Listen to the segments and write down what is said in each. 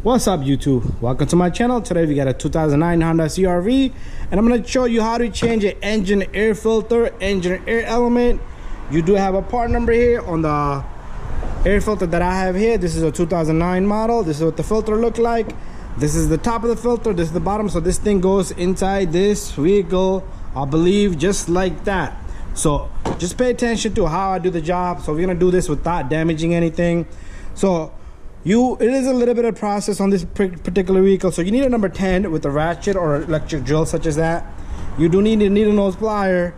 What's up YouTube? Welcome to my channel. Today we got a 2009 Honda CRV and I'm going to show you how to change an engine air filter, engine air element. You do have a part number here on the air filter that I have here. This is a 2009 model. This is what the filter look like. This is the top of the filter, this is the bottom. So this thing goes inside this vehicle, I believe, just like that. So just pay attention to how I do the job. So we're going to do this without damaging anything. So it is a little bit of process on this particular vehicle. So you need a number 10 with a ratchet or electric drill such as that. You do need a needle nose plier,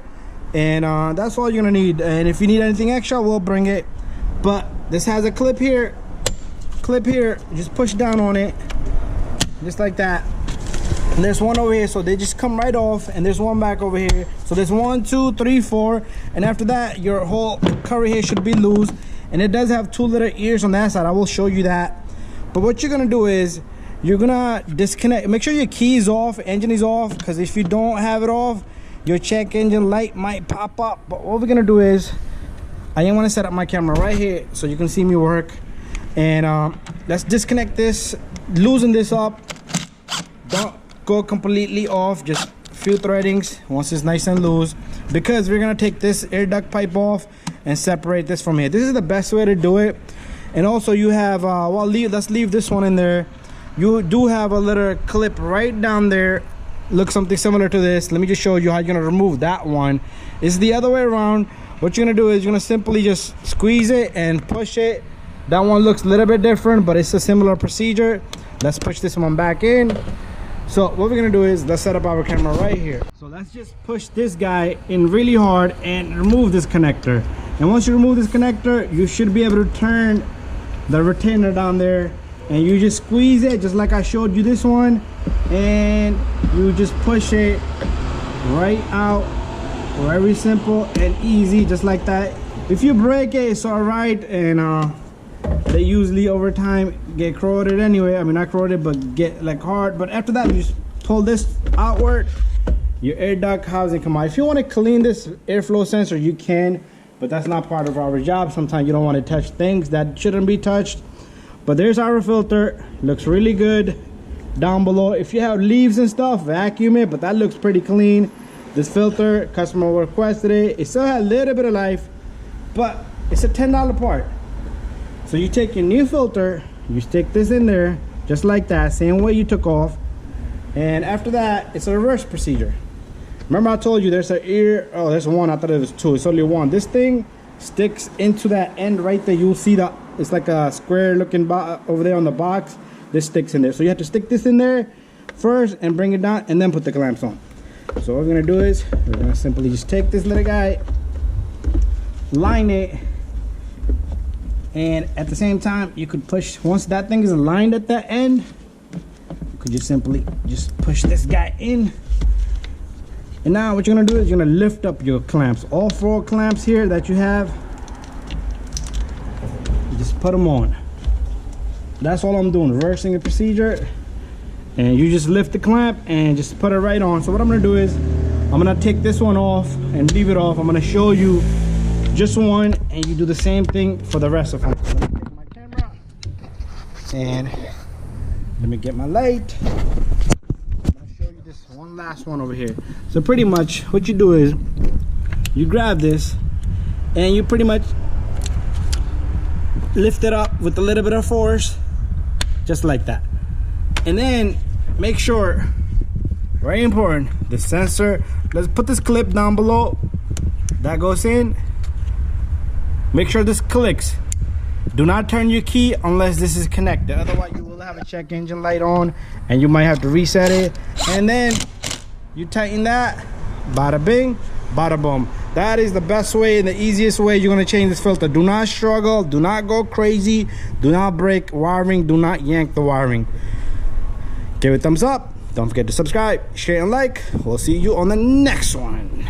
and that's all you're gonna need. And if you need anything extra, we'll bring it. But this has a clip here, just push down on it just like that. And there's one over here, so they just come right off, and there's one back over here. So there's 1, 2, 3, 4, and after that your whole cover here should be loose. And it does have 2 little ears on that side. I will show you that. But what you're gonna do is you're gonna disconnect. Make sure your key is off, engine is off, because if you don't have it off, your check engine light might pop up. But what we're gonna do is I want to set up my camera right here so you can see me work. And let's disconnect this, loosen this up. Don't go completely off, just a few threadings once it's nice and loose, because we're gonna take this air duct pipe off and separate this from here. This is the best way to do it. And also you have let's leave this one in there. You do have a little clip right down there, looks something similar to this. Let me just show you how you're gonna remove that one. It's the other way around. What you're gonna do is you're gonna simply just squeeze it and push it. That one looks a little bit different, but it's a similar procedure. Let's push this one back in. So what we're gonna do is let's set up our camera right here. So let's just push this guy in really hard and remove this connector. And once you remove this connector, you should be able to turn the retainer down there, and you just squeeze it just like I showed you this one, and you just push it right out. Very simple and easy, just like that. If you break it, it's all right. And they usually over time get corroded anyway. I mean, not corroded, but get like hard. But after that, you just pull this outward, your air duct housing come out. If you want to clean this airflow sensor, you can, but that's not part of our job. Sometimes you don't want to touch things that shouldn't be touched. But there's our filter. Looks really good down below. If you have leaves and stuff, vacuum it, but that looks pretty clean. This filter, customer requested it. It still had a little bit of life, but it's a $10 part. So you take your new filter, you stick this in there just like that, same way you took off. And after that, it's a reverse procedure. Remember I told you there's an ear, oh, there's one, I thought it was 2, it's only 1. This thing sticks into that end right there. You'll see that it's like a square looking over there on the box. This sticks in there. So you have to stick this in there first and bring it down, and then put the clamps on. So what we're gonna do is we're gonna simply just take this little guy, line it, and at the same time you could push. Once that thing is aligned at that end, you could just simply just push this guy in. And now what you're gonna do is you're gonna lift up your clamps. All 4 clamps here that you have, you just put them on. That's all I'm doing, reversing the procedure. And you just lift the clamp and just put it right on. So what I'm gonna do is I'm gonna take this one off and leave it off. I'm gonna show you just one, and you do the same thing for the rest of them. So let me take my camera and let me get my light. This one last one over here. So pretty much what you do is you grab this and you pretty much lift it up with a little bit of force, just like that. And then make sure, very important, the sensor, let's put this clip down below, that goes in. Make sure this clicks. Do not turn your key unless this is connected, otherwise you will have a check engine light on and you might have to reset it. And then you tighten that, bada bing, bada boom. That is the best way and the easiest way you're gonna change this filter. Do not struggle, do not go crazy, do not break wiring, do not yank the wiring. Give it a thumbs up, don't forget to subscribe, share and like. We'll see you on the next one.